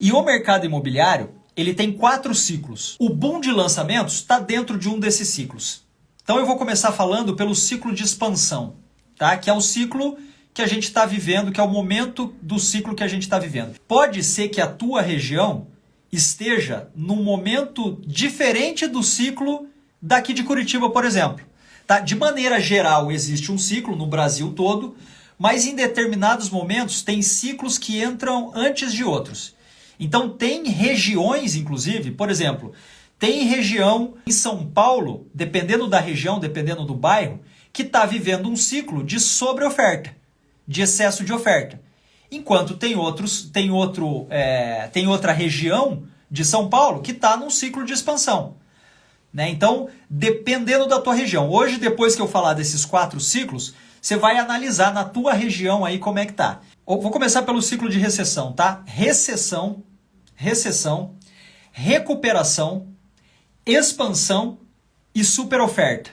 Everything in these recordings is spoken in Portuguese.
E o mercado imobiliário, ele tem 4 ciclos. O boom de lançamentos está dentro de um desses ciclos. Então eu vou começar falando pelo ciclo de expansão, tá? Que é o ciclo que a gente está vivendo, que é o momento do ciclo que a gente está vivendo. Pode ser que a tua região esteja num momento diferente do ciclo daqui de Curitiba, por exemplo. Tá? De maneira geral, existe um ciclo no Brasil todo, mas em determinados momentos tem ciclos que entram antes de outros. Então tem regiões, inclusive, por exemplo, tem região em São Paulo, dependendo da região, dependendo do bairro, que está vivendo um ciclo de sobreoferta, de excesso de oferta. Enquanto tem outra região de São Paulo que está num ciclo de expansão. Né? Então, dependendo da tua região. Hoje, depois que eu falar desses 4 ciclos, você vai analisar na tua região aí como é que tá. Vou começar pelo ciclo de recessão, tá? Recessão, recuperação, expansão e superoferta.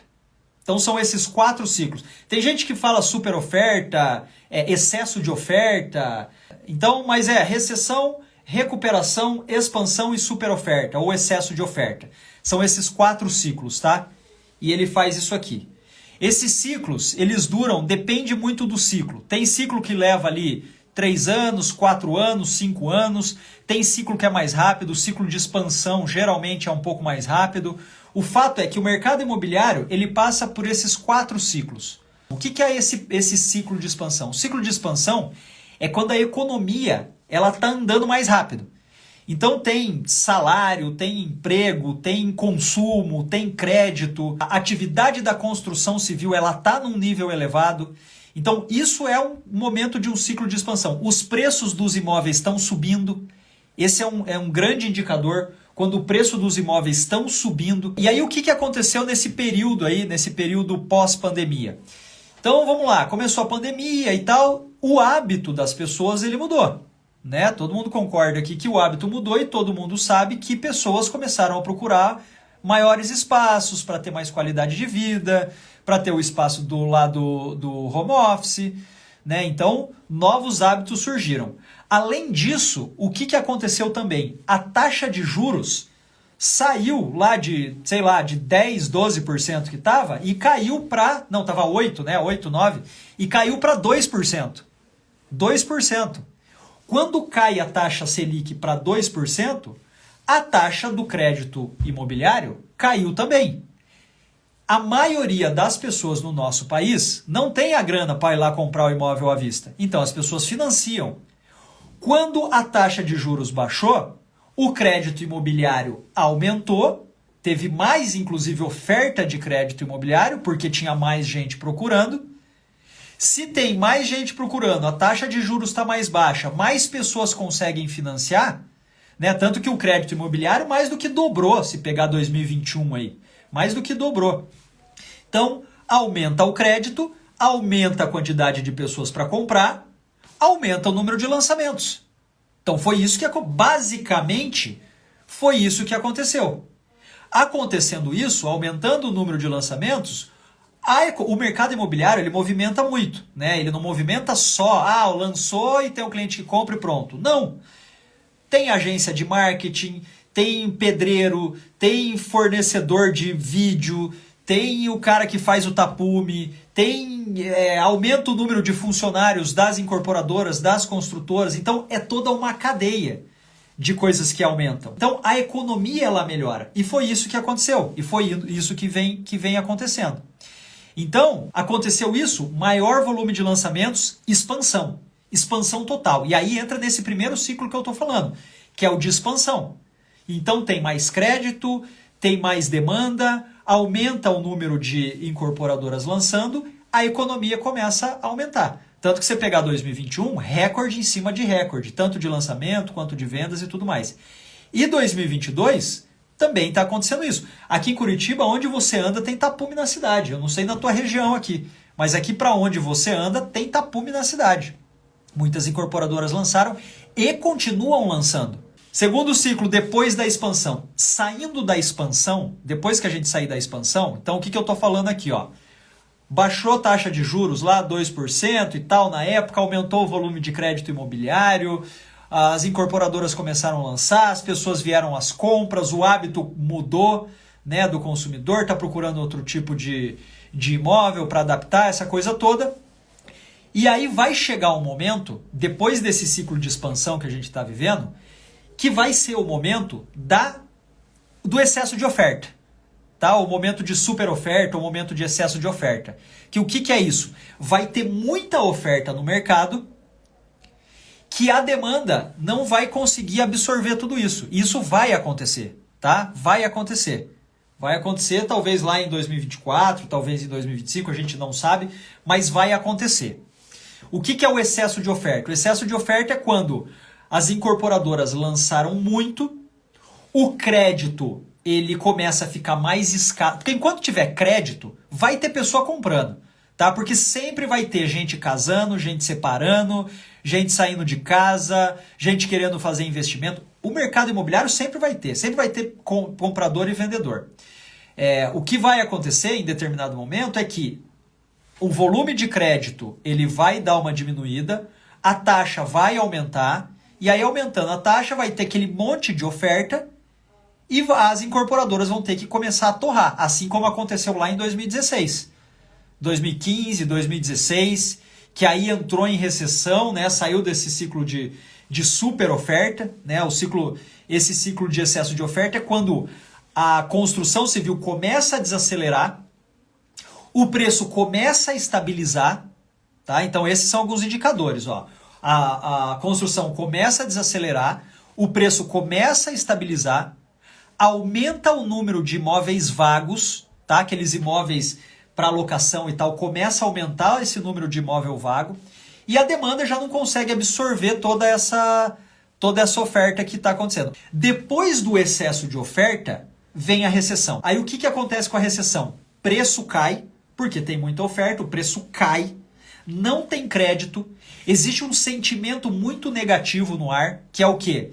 Então são esses 4 ciclos. Tem gente que fala superoferta, excesso de oferta. Então, mas recessão, recuperação, expansão e superoferta, ou excesso de oferta. São esses 4 ciclos, tá? E ele faz isso aqui. Esses ciclos, eles duram, depende muito do ciclo. Tem ciclo que leva ali 3 anos, 4 anos, 5 anos. Tem ciclo que é mais rápido, o ciclo de expansão geralmente é um pouco mais rápido. O fato é que o mercado imobiliário, ele passa por esses 4 ciclos. O que é esse ciclo de expansão? O ciclo de expansão é quando a economia ela está andando mais rápido. Então tem salário, tem emprego, tem consumo, tem crédito. A atividade da construção civil ela está num nível elevado. Então isso é um momento de um ciclo de expansão. Os preços dos imóveis estão subindo. Esse é um grande indicador quando o preço dos imóveis estão subindo. E aí o que aconteceu nesse período pós-pandemia? Então vamos lá, começou a pandemia e tal, o hábito das pessoas ele mudou. Né? Todo mundo concorda aqui que o hábito mudou e todo mundo sabe que pessoas começaram a procurar maiores espaços para ter mais qualidade de vida, para ter o espaço do lado do home office. Né? Então, novos hábitos surgiram. Além disso, o que aconteceu também? A taxa de juros saiu lá de, de 10, 12% que estava e caiu para, não, estava 8, né? 8, 9, e caiu para 2%. 2%. Quando cai a taxa Selic para 2%, a taxa do crédito imobiliário caiu também. A maioria das pessoas no nosso país não tem a grana para ir lá comprar o imóvel à vista. Então as pessoas financiam. Quando a taxa de juros baixou, o crédito imobiliário aumentou, teve mais, inclusive, oferta de crédito imobiliário, porque tinha mais gente procurando. Se tem mais gente procurando, a taxa de juros está mais baixa, mais pessoas conseguem financiar, né? Tanto que o crédito imobiliário mais do que dobrou, se pegar 2021 aí, mais do que dobrou. Então, aumenta o crédito, aumenta a quantidade de pessoas para comprar, aumenta o número de lançamentos. Então foi isso que basicamente foi isso que aconteceu. Acontecendo isso, aumentando o número de lançamentos, o mercado imobiliário ele movimenta muito, né? Ele não movimenta só, lançou e tem um cliente que compra e pronto. Não. Tem agência de marketing, tem pedreiro, tem fornecedor de vídeo, tem o cara que faz o tapume, aumenta o número de funcionários das incorporadoras, das construtoras. Então é toda uma cadeia de coisas que aumentam. Então a economia ela melhora. E foi isso que aconteceu. E foi isso que vem acontecendo. Então aconteceu isso, maior volume de lançamentos, expansão. Expansão total. E aí entra nesse primeiro ciclo que eu estou falando, que é o de expansão. Então tem mais crédito, tem mais demanda, aumenta o número de incorporadoras lançando, a economia começa a aumentar. Tanto que você pegar 2021, recorde em cima de recorde, tanto de lançamento quanto de vendas e tudo mais. E 2022 também está acontecendo isso. Aqui em Curitiba, onde você anda, tem tapume na cidade. Eu não sei na tua região aqui, mas aqui para onde você anda, tem tapume na cidade. Muitas incorporadoras lançaram e continuam lançando. Segundo ciclo, depois da expansão. Saindo da expansão, depois que a gente sair da expansão, então o que eu estou falando aqui? Baixou a taxa de juros lá, 2% e tal, na época, aumentou o volume de crédito imobiliário, as incorporadoras começaram a lançar, as pessoas vieram às compras, o hábito mudou, né, do consumidor, está procurando outro tipo de imóvel para adaptar, essa coisa toda. E aí vai chegar um momento, depois desse ciclo de expansão que a gente está vivendo, que vai ser o momento do excesso de oferta. Tá? O momento de super oferta, o momento de excesso de oferta. Que o que é isso? Vai ter muita oferta no mercado que a demanda não vai conseguir absorver tudo isso. Isso vai acontecer, tá? Vai acontecer. Vai acontecer talvez lá em 2024, talvez em 2025, a gente não sabe, mas vai acontecer. O que é o excesso de oferta? O excesso de oferta é quando as incorporadoras lançaram muito, o crédito ele começa a ficar mais escasso. Porque enquanto tiver crédito, vai ter pessoa comprando. Tá? Porque sempre vai ter gente casando, gente separando, gente saindo de casa, gente querendo fazer investimento. O mercado imobiliário sempre vai ter comprador e vendedor. O que vai acontecer em determinado momento é que o volume de crédito ele vai dar uma diminuída, a taxa vai aumentar, e aí aumentando a taxa vai ter aquele monte de oferta e as incorporadoras vão ter que começar a torrar, assim como aconteceu lá em 2016. 2015, 2016, que aí entrou em recessão, né? Saiu desse ciclo de super oferta, né? Esse ciclo de excesso de oferta é quando a construção civil começa a desacelerar, o preço começa a estabilizar, tá? Então esses são alguns indicadores, ó. A construção começa a desacelerar, o preço começa a estabilizar, aumenta o número de imóveis vagos, tá? Aqueles imóveis para locação e tal, começa a aumentar esse número de imóvel vago e a demanda já não consegue absorver toda essa oferta que está acontecendo. Depois do excesso de oferta, vem a recessão. Aí o que acontece com a recessão? Preço cai, porque tem muita oferta, o preço cai, não tem crédito, existe um sentimento muito negativo no ar, que é o quê?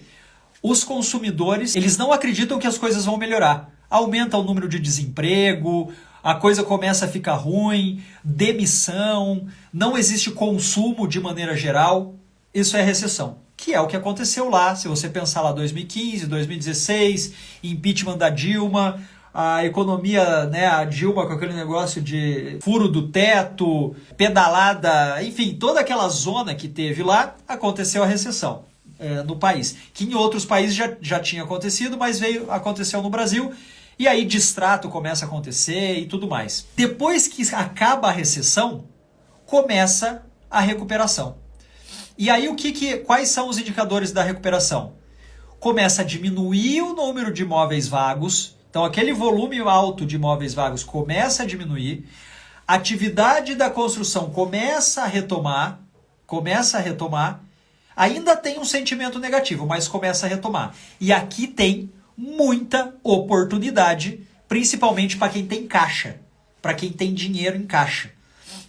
Os consumidores, eles não acreditam que as coisas vão melhorar. Aumenta o número de desemprego, a coisa começa a ficar ruim, demissão, não existe consumo de maneira geral. Isso é recessão, que é o que aconteceu lá. Se você pensar lá 2015, 2016, impeachment da Dilma, a economia, né, a Dilma com aquele negócio de furo do teto, pedalada, enfim, toda aquela zona que teve lá, aconteceu a recessão no país. Que em outros países já tinha acontecido, mas aconteceu no Brasil. E aí distrato começa a acontecer e tudo mais. Depois que acaba a recessão, começa a recuperação. E aí quais são os indicadores da recuperação? Começa a diminuir o número de imóveis vagos. Então aquele volume alto de imóveis vagos começa a diminuir. A atividade da construção começa a retomar. Ainda tem um sentimento negativo, mas começa a retomar. E aqui tem muita oportunidade, principalmente para quem tem caixa, para quem tem dinheiro em caixa,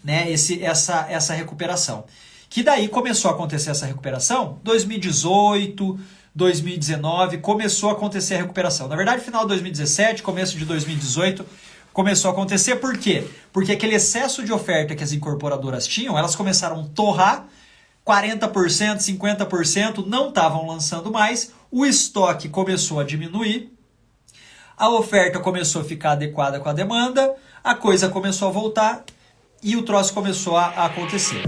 né? Essa recuperação. Que daí começou a acontecer essa recuperação, 2018, 2019, começou a acontecer a recuperação. Na verdade, final de 2017, começo de 2018, começou a acontecer. Por quê? Porque aquele excesso de oferta que as incorporadoras tinham, elas começaram a torrar, 40%, 50% não estavam lançando mais, o estoque começou a diminuir, a oferta começou a ficar adequada com a demanda, a coisa começou a voltar e o troço começou a acontecer.